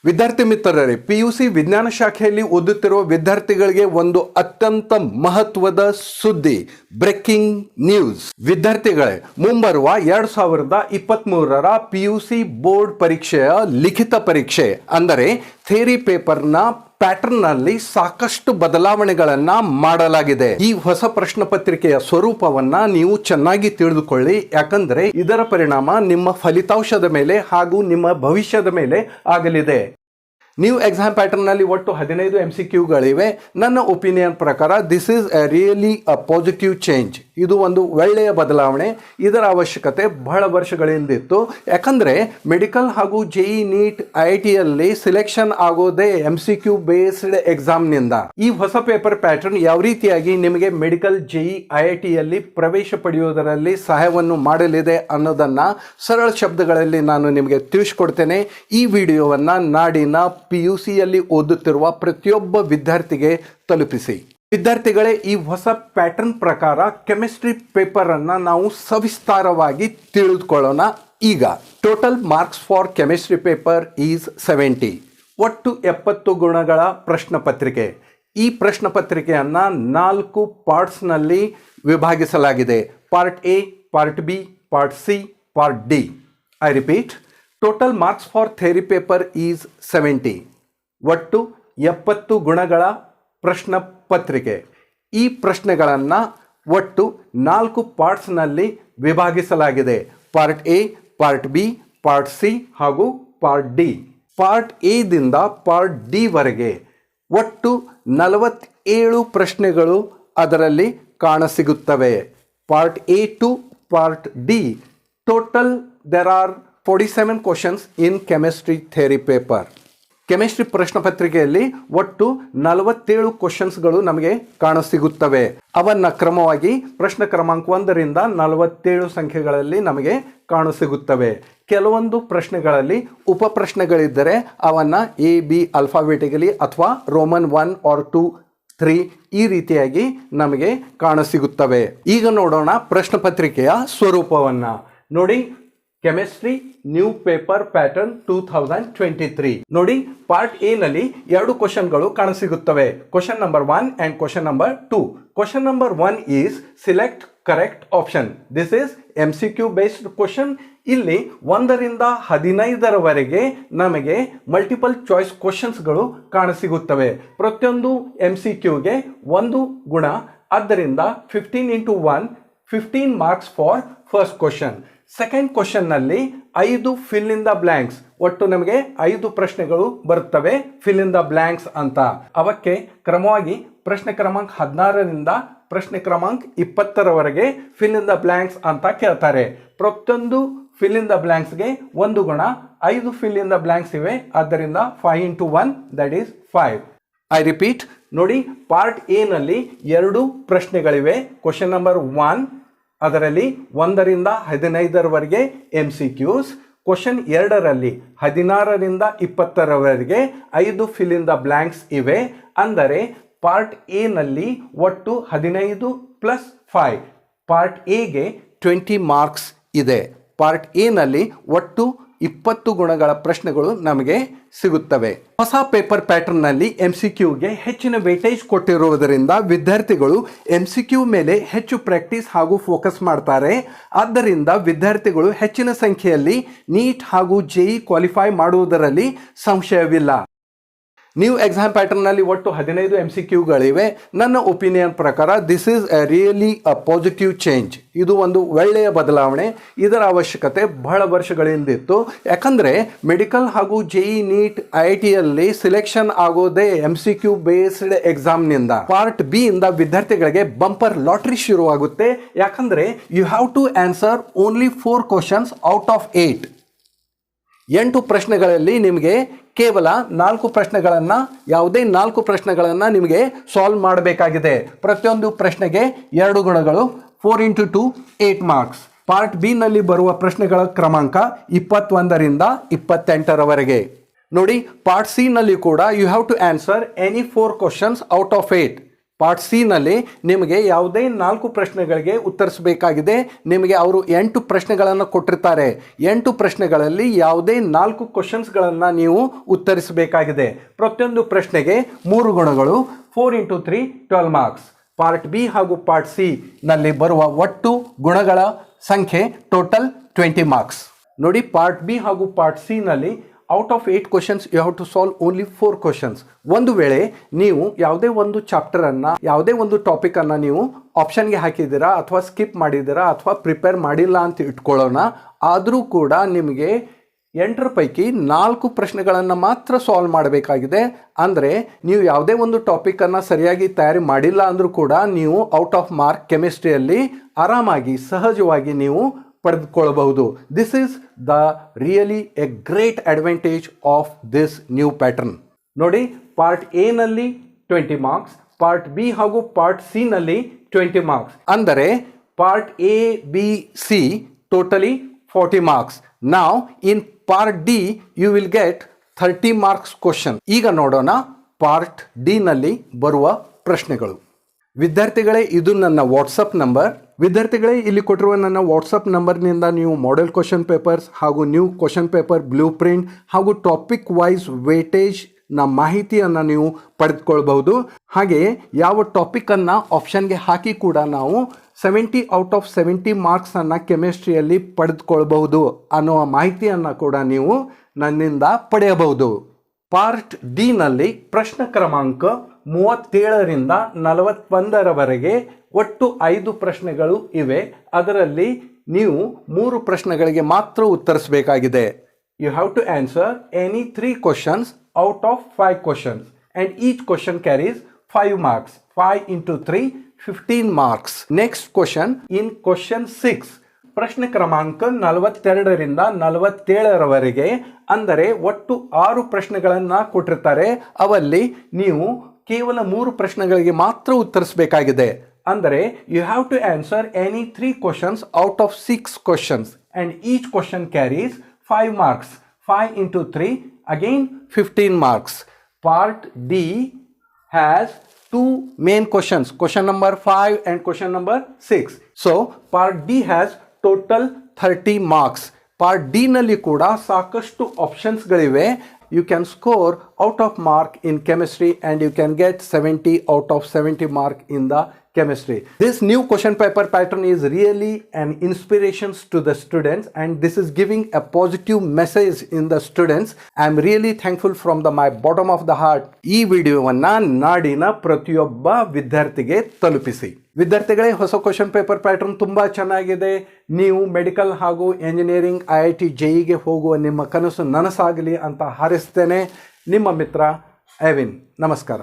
ವಿದ್ಯಾರ್ಥಿ ಮಿತ್ರರೇ, PUC ವಿಜ್ಞಾನ ಶಾಖೆಯಲ್ಲಿ ಓದುತ್ತಿರುವ ವಿದ್ಯಾರ್ಥಿಗಳಿಗೆ ಒಂದು ಅತ್ಯಂತ ಮಹತ್ವದ ಸುದ್ದಿ, ಬ್ರೇಕಿಂಗ್ ನ್ಯೂಸ್. ವಿದ್ಯಾರ್ಥಿಗಳೇ, ಮುಂಬರುವ 2023ರ PUC ಬೋರ್ಡ್ ಪರೀಕ್ಷೆಯ ಲಿಖಿತ ಪರೀಕ್ಷೆ ಅಂದರೆ ಥಿಯರಿ ಪೇಪರ್ನ ಪ್ಯಾಟರ್ನ್ನಲ್ಲಿ ಸಾಕಷ್ಟು ಬದಲಾವಣೆಗಳನ್ನು ಮಾಡಲಾಗಿದೆ. ಈ ಹೊಸ ಪ್ರಶ್ನೆ ಪತ್ರಿಕೆಯ ಸ್ವರೂಪವನ್ನ ನೀವು ಚೆನ್ನಾಗಿ ತಿಳಿದುಕೊಳ್ಳಿ, ಯಾಕಂದ್ರೆ ಇದರ ಪರಿಣಾಮ ನಿಮ್ಮ ಫಲಿತಾಂಶದ ಮೇಲೆ ಹಾಗೂ ನಿಮ್ಮ ಭವಿಷ್ಯದ ಮೇಲೆ ಆಗಲಿದೆ. ನ್ಯೂ ಎಕ್ಸಾಮ್ ಪ್ಯಾಟರ್ನ್ನಲ್ಲಿ ಒಟ್ಟು 15 MCQಗಳಿವೆ. ನನ್ನ ಒಪಿನಿಯನ್ ಪ್ರಕಾರ this is A really a positive change. ಇದು ಒಂದು ಒಳ್ಳೆಯ ಬದಲಾವಣೆ. ಇದರ ಅವಶ್ಯಕತೆ ಬಹಳ ವರ್ಷಗಳಿಂದಿತ್ತು. ಯಾಕಂದರೆ ಮೆಡಿಕಲ್ ಹಾಗೂ JEE ನೀಟ್ IITಯಲ್ಲಿ ಸಿಲೆಕ್ಷನ್ ಆಗೋದೇ MCQ ಬೇಸ್ಡ್ ಎಕ್ಸಾಮ್ನಿಂದ. ಈ ಹೊಸ ಪೇಪರ್ ಪ್ಯಾಟರ್ನ್ ಯಾವ ರೀತಿಯಾಗಿ ನಿಮಗೆ ಮೆಡಿಕಲ್ JEE IITಯಲ್ಲಿ ಪ್ರವೇಶ ಪಡೆಯುವುದರಲ್ಲಿ ಸಹಾಯವನ್ನು ಮಾಡಲಿದೆ ಅನ್ನೋದನ್ನು ಸರಳ ಶಬ್ದಗಳಲ್ಲಿ ನಾನು ನಿಮಗೆ ತಿಳಿಸ್ಕೊಡ್ತೇನೆ. ಈ ವಿಡಿಯೋವನ್ನು ನಾಡಿನ PUCಯಲ್ಲಿ ಓದುತ್ತಿರುವ ಪ್ರತಿಯೊಬ್ಬ ವಿದ್ಯಾರ್ಥಿಗೆ ತಲುಪಿಸಿ. ವಿದ್ಯಾರ್ಥಿಗಳೇ, ಈ ಹೊಸ ಪ್ಯಾಟರ್ನ್ ಪ್ರಕಾರ ಕೆಮಿಸ್ಟ್ರಿ ಪೇಪರ್ ಅನ್ನು ನಾವು ಸವಿಸ್ತಾರವಾಗಿ ತಿಳಿದುಕೊಳ್ಳೋಣ. ಈಗ total marks for chemistry paper is 70. ಒಟ್ಟು 70 ಗುಣಗಳ ಪ್ರಶ್ನೆ ಪತ್ರಿಕೆ. ಈ ಪ್ರಶ್ನೆ ಪತ್ರಿಕೆಯನ್ನು 4 ಪಾರ್ಟ್ಸ್ನಲ್ಲಿ ವಿಭಾಗಿಸಲಾಗಿದೆ. Part A, part B, part C, part D. I repeat, total marks for theory paper is 70. ಒಟ್ಟು 70 ಗುಣಗಳ ಪ್ರಶ್ನೆ ಪತ್ರಿಕೆ. ಈ ಪ್ರಶ್ನೆಗಳನ್ನು ಒಟ್ಟು 4 ಪಾರ್ಟ್ಸ್ನಲ್ಲಿ ವಿಭಾಗಿಸಲಾಗಿದೆ. Part A, part B, part C ಹಾಗೂ ಪಾರ್ಟ್ D. ಪಾರ್ಟ್ A ದಿಂದ ಪಾರ್ಟ್ D ವರೆಗೆ ಒಟ್ಟು 47 ಪ್ರಶ್ನೆಗಳು ಅದರಲ್ಲಿ ಕಾಣಸಿಗುತ್ತವೆ. Part A to part D total there are 47 questions in chemistry theory paper. Chemistry ಪ್ರಶ್ನೆ ಪತ್ರಿಕೆಯಲ್ಲಿ ಒಟ್ಟು 47 ಕ್ವಶನ್ಸ್ಗಳು ನಮಗೆ ಕಾಣಸಿಗುತ್ತವೆ. ಅವನ್ನು ಕ್ರಮವಾಗಿ ಪ್ರಶ್ನೆ ಕ್ರಮಾಂಕ 1ರಿಂದ 47 ಸಂಖ್ಯೆಗಳಲ್ಲಿ ನಮಗೆ ಕಾಣಸಿಗುತ್ತವೆ. ಕೆಲವೊಂದು ಪ್ರಶ್ನೆಗಳಲ್ಲಿ ಉಪ ಪ್ರಶ್ನೆಗಳಿದ್ದರೆ ಅವನ್ನು AB ಆಲ್ಫಾಬೆಟಿಕಲಿ ಅಥವಾ ರೋಮನ್ 1 or 2, 3 ಈ ರೀತಿಯಾಗಿ ನಮಗೆ ಕಾಣಸಿಗುತ್ತವೆ. ಈಗ ನೋಡೋಣ ಪ್ರಶ್ನೆ ಪತ್ರಿಕೆಯ ಸ್ವರೂಪವನ್ನು. ನೋಡಿ, ಕೆಮಿಸ್ಟ್ರಿ ನ್ಯೂ ಪೇಪರ್ ಪ್ಯಾಟರ್ನ್ 2023. ನೋಡಿ, ಪಾರ್ಟ್ A ನಲ್ಲಿ 2 ಕ್ವಶನ್ಗಳು ಕಾಣಸಿಗುತ್ತವೆ. Question number 1 and question number 2. Question number 1 is select correct option. This is MCQ based question. ಇಲ್ಲಿ 1ರಿಂದ 15ರವರೆಗೆ ನಮಗೆ ಮಲ್ಟಿಪಲ್ ಚಾಯ್ಸ್ ಕ್ವಶನ್ಸ್ಗಳು ಕಾಣಸಿಗುತ್ತವೆ. ಪ್ರತಿಯೊಂದು MCQಗೆ 1 ಗುಣ. ಆದ್ದರಿಂದ 15 into 1, 15 marks for first question. Second ಕ್ವಶನ್ನಲ್ಲಿ 5 ಫಿಲ್ ಇನ್ ದ ಬ್ಲ್ಯಾಂಕ್ಸ್. ಒಟ್ಟು ನಮಗೆ 5 ಪ್ರಶ್ನೆಗಳು ಬರುತ್ತವೆ ಫಿಲ್ ಇನ್ ದ ಬ್ಲ್ಯಾಂಕ್ಸ್ ಅಂತ. ಅವಕ್ಕೆ ಕ್ರಮವಾಗಿ ಪ್ರಶ್ನೆ ಕ್ರಮಾಂಕ 16ರಿಂದ ಪ್ರಶ್ನೆ ಕ್ರಮಾಂಕ 20ರವರೆಗೆ ಫಿಲ್ ಇನ್ ದ ಬ್ಲ್ಯಾಂಕ್ಸ್ ಅಂತ ಕೇಳ್ತಾರೆ. ಪ್ರತಿಯೊಂದು ಫಿಲ್ ಇನ್ ದ ಬ್ಲ್ಯಾಂಕ್ಸ್ಗೆ 1 ಗುಣ. 5 ಫಿಲ್ ಇನ್ ದ ಬ್ಲ್ಯಾಂಕ್ಸ್ ಇವೆ, ಆದ್ದರಿಂದ 5 into 1 that is 5. I repeat, ನೋಡಿ, ಪಾರ್ಟ್ A ನಲ್ಲಿ 2 ಪ್ರಶ್ನೆಗಳಿವೆ. ಕ್ವಶನ್ ನಂಬರ್ 1 ಅದರಲ್ಲಿ 1ರಿಂದ 15ರವರೆಗೆ MCQs. ಕ್ವಶನ್ 2ರಲ್ಲಿ 16ರಿಂದ 20ರವರೆಗೆ 5 ಫಿಲ್ ಇನ್ ದ ಬ್ಲ್ಯಾಂಕ್ಸ್ ಇವೆ. ಅಂದರೆ ಪಾರ್ಟ್ A ನಲ್ಲಿ ಒಟ್ಟು 15 + 5. ಪಾರ್ಟ್ Aಗೆ 20 ಮಾರ್ಕ್ಸ್ ಇದೆ. ಪಾರ್ಟ್ A ನಲ್ಲಿ ಒಟ್ಟು 20 ಗುಣಗಳ ಪ್ರಶ್ನೆಗಳು ನಮಗೆ ಸಿಗುತ್ತವೆ. ಹೊಸ ಪೇಪರ್ ಪ್ಯಾಟರ್ನ್ನಲ್ಲಿ MCQಗೆ ಹೆಚ್ಚಿನ ವೇಟೇಜ್ ಕೊಟ್ಟಿರುವುದರಿಂದ ವಿದ್ಯಾರ್ಥಿಗಳು MCQ ಮೇಲೆ ಹೆಚ್ಚು ಪ್ರಾಕ್ಟೀಸ್ ಹಾಗೂ ಫೋಕಸ್ ಮಾಡ್ತಾರೆ. ಆದ್ದರಿಂದ ವಿದ್ಯಾರ್ಥಿಗಳು ಹೆಚ್ಚಿನ ಸಂಖ್ಯೆಯಲ್ಲಿ ನೀಟ್ ಹಾಗೂ JEE ಕ್ವಾಲಿಫೈ ಮಾಡುವುದರಲ್ಲಿ ಸಂಶಯವಿಲ್ಲ. ನ್ಯೂ ಎಕ್ಸಾಮ್ ಪ್ಯಾಟರ್ನ್ನಲ್ಲಿ ಒಟ್ಟು 15 MCQಗಳಿವೆ. ನನ್ನ ಒಪಿನಿಯನ್ ಪ್ರಕಾರ this is A really a positive change. ಇದು ಒಂದು ಒಳ್ಳೆಯ ಬದಲಾವಣೆ. ಇದರ ಅವಶ್ಯಕತೆ ಬಹಳ ವರ್ಷಗಳಿಂದಿತ್ತು. ಯಾಕಂದರೆ ಮೆಡಿಕಲ್ ಹಾಗೂ JEE ನೀಟ್ IITಯಲ್ಲಿ ಸಿಲೆಕ್ಷನ್ ಆಗೋದೇ MCQ ಬೇಸ್ಡ್ ಎಕ್ಸಾಮ್ನಿಂದ. ಪಾರ್ಟ್ B ಇಂದ ವಿದ್ಯಾರ್ಥಿಗಳಿಗೆ ಬಂಪರ್ ಲಾಟ್ರಿ ಶುರುವಾಗುತ್ತೆ. ಯಾಕಂದರೆ you have to answer only 4 questions out of 8. 8 ಪ್ರಶ್ನೆಗಳಲ್ಲಿ ನಿಮಗೆ ಕೇವಲ 4 ಪ್ರಶ್ನೆಗಳನ್ನು, ಯಾವುದೇ 4 ಪ್ರಶ್ನೆಗಳನ್ನು ನಿಮಗೆ ಸಾಲ್ವ್ ಮಾಡಬೇಕಾಗಿದೆ. ಪ್ರತಿಯೊಂದು ಪ್ರಶ್ನೆಗೆ 2 ಗುಣಗಳು. 4 into 2, 8 ಮಾರ್ಕ್ಸ್. ಪಾರ್ಟ್ B ನಲ್ಲಿ ಬರುವ ಪ್ರಶ್ನೆಗಳ ಕ್ರಮಾಂಕ 21ರಿಂದ 28ರವರೆಗೆ. ನೋಡಿ, ಪಾರ್ಟ್ C ನಲ್ಲಿ ಕೂಡ you have to answer any 4 questions out of 8. Part C ನಲ್ಲಿ ನಿಮಗೆ ಯಾವುದೇ 4 ಪ್ರಶ್ನೆಗಳಿಗೆ ಉತ್ತರಿಸಬೇಕಾಗಿದೆ. ನಿಮಗೆ ಅವರು 8 ಪ್ರಶ್ನೆಗಳನ್ನು ಕೊಟ್ಟಿರ್ತಾರೆ. 8 ಪ್ರಶ್ನೆಗಳಲ್ಲಿ ಯಾವುದೇ 4 ಕ್ವಶನ್ಸ್ಗಳನ್ನು ನೀವು ಉತ್ತರಿಸಬೇಕಾಗಿದೆ. ಪ್ರತಿಯೊಂದು ಪ್ರಶ್ನೆಗೆ 3 ಗುಣಗಳು, 4 × 3 12 ಮಾರ್ಕ್ಸ್. ಪಾರ್ಟ್ ಬಿ ಹಾಗೂ ಪಾರ್ಟ್ ಸಿ ನಲ್ಲಿ ಬರುವ ಒಟ್ಟು ಗುಣಗಳ ಸಂಖ್ಯೆ ಟೋಟಲ್ 20 ಮಾರ್ಕ್ಸ್. ನೋಡಿ, ಪಾರ್ಟ್ ಬಿ ಹಾಗೂ ಪಾರ್ಟ್ ಸಿ ನಲ್ಲಿ out of 8 questions you have to solve only 4 questions. ಒಂದು ವೇಳೆ ನೀವು ಯಾವುದೇ ಒಂದು ಚಾಪ್ಟರನ್ನು, ಯಾವುದೇ ಒಂದು ಟಾಪಿಕನ್ನು ನೀವು ಆಪ್ಷನ್ಗೆ ಹಾಕಿದ್ದೀರಾ ಅಥವಾ ಸ್ಕಿಪ್ ಮಾಡಿದ್ದೀರಾ ಅಥವಾ ಪ್ರಿಪೇರ್ ಮಾಡಿಲ್ಲ ಅಂತ ಇಟ್ಕೊಳ್ಳೋಣ, ಆದರೂ ಕೂಡ ನಿಮಗೆ 8 ಪೈಕಿ 4 ಪ್ರಶ್ನೆಗಳನ್ನು ಮಾತ್ರ ಸಾಲ್ವ್ ಮಾಡಬೇಕಾಗಿದೆ. ಅಂದರೆ ನೀವು ಯಾವುದೇ ಒಂದು ಟಾಪಿಕನ್ನು ಸರಿಯಾಗಿ ತಯಾರಿ ಮಾಡಿಲ್ಲ ಅಂದರೂ ಕೂಡ ನೀವು ಔಟ್ ಆಫ್ ಮಾರ್ಕ್ ಕೆಮಿಸ್ಟ್ರಿಯಲ್ಲಿ ಆರಾಮಾಗಿ ಸಹಜವಾಗಿ ನೀವು ಪಡೆದುಕೊಳ್ಳಬಹುದು. This is the really a great advantage of this new pattern. ನೋಡಿ, ಪಾರ್ಟ್ ಎ ನಲ್ಲಿ 20 ಮಾರ್ಕ್ಸ್, ಪಾರ್ಟ್ ಬಿ ಹಾಗೂ ಪಾರ್ಟ್ ಸಿ ನಲ್ಲಿ 20 ಮಾರ್ಕ್ಸ್. ಅಂದರೆ part A B C totally 40 marks. ನಾವ್ in part D you will get 30 marks question. ಈಗ ನೋಡೋಣ part D ನಲ್ಲಿ ಬರುವ ಪ್ರಶ್ನೆಗಳು. ವಿದ್ಯಾರ್ಥಿಗಳೇ, ಇದು ನನ್ನ ವಾಟ್ಸಪ್ ನಂಬರ್. ವಿದ್ಯಾರ್ಥಿಗಳೇ, ಇಲ್ಲಿ ಕೊಟ್ಟಿರುವ ನನ್ನ ವಾಟ್ಸಪ್ ನಂಬರ್ನಿಂದ ನೀವು ಮಾಡೆಲ್ ಕ್ವಶನ್ ಪೇಪರ್ಸ್ ಹಾಗೂ new question paper blue print ಹಾಗೂ ಟಾಪಿಕ್ ವೈಸ್ ವೇಟೇಜ್ ನ ಮಾಹಿತಿಯನ್ನು ನೀವು ಪಡೆದುಕೊಳ್ಬಹುದು. ಹಾಗೆಯೇ ಯಾವ ಟಾಪಿಕನ್ನು ಆಪ್ಷನ್ಗೆ ಹಾಕಿ ಕೂಡ ನಾವು 70 ಔಟ್ ಆಫ್ 70 ಮಾರ್ಕ್ಸನ್ನು ಕೆಮಿಸ್ಟ್ರಿಯಲ್ಲಿ ಪಡೆದುಕೊಳ್ಬಹುದು ಅನ್ನುವ ಮಾಹಿತಿಯನ್ನು ಕೂಡ ನೀವು ನನ್ನಿಂದ ಪಡೆಯಬಹುದು. ಪಾರ್ಟ್ ಡಿ ನಲ್ಲಿ ಪ್ರಶ್ನೆ ಕ್ರಮಾಂಕ 37ರಿಂದ 41ರವರೆಗೆ ಒಟ್ಟು 5 ಪ್ರಶ್ನೆಗಳು ಇವೆ. ಅದರಲ್ಲಿ ನೀವು 3 ಪ್ರಶ್ನೆಗಳಿಗೆ ಮಾತ್ರ ಉತ್ತರಿಸಬೇಕಾಗಿದೆ. You have to answer any 3 questions out of 5 questions and each question carries 5 marks. 5 × 3 15 marks. Next question, in question 6 ಪ್ರಶ್ನೆ ಕ್ರಮಾಂಕ 42ರಿಂದ 47ರವರೆಗೆ, ಅಂದರೆ ಒಟ್ಟು 6 ಪ್ರಶ್ನೆಗಳನ್ನು ಕೊಟ್ಟಿರ್ತಾರೆ. ಅವಲ್ಲಿ ನೀವು ಕೇವಲ 3 ಪ್ರಶ್ನೆಗಳಿಗೆ ಮಾತ್ರ ಉತ್ತರಿಸಬೇಕಾಗಿದೆ. ಅಂದರೆ you have to answer any 3 questions out of 6 questions and each question carries 5 marks. 5 × 3 again 15 marks. Part D has 2 main questions, question number 5 and question number 6. So part D has total 30 marks. Part D ನಲ್ಲಿ ಕೂಡ ಸಾಕಷ್ಟು ಆಪ್ಷನ್ಸ್ಗಳಿವೆ. You can score out of mark in chemistry and you can get 70 out of 70 mark in the chemistry. This new question paper pattern is really an inspiration to the students and this is giving a positive message in the students. I am really thankful from my bottom of the heart. ಈ ವಿಡಿಯೋವನ್ನ ನಾಡಿನ ಪ್ರತಿಯೊಬ್ಬ ವಿದ್ಯಾರ್ಥಿಗೆ ತಲುಪಿಸಿ. ವಿದ್ಯಾರ್ಥಿಗಳೇ, ಹೊಸ question paper pattern ತುಂಬಾ ಚೆನ್ನಾಗಿದೆ. ನೀವು ಮೆಡಿಕಲ್ ಹಾಗೂ ಎಂಜಿನಿಯರಿಂಗ್ IIT JEE ಹೋಗುವ ನಿಮ್ಮ ಕನಸು ನನಸಾಗಲಿ ಅಂತ ಹಾರೈಸ್ತೇನೆ. ನಿಮ್ಮ ಮಿತ್ರ ಎವಿನ್. ನಮಸ್ಕಾರ.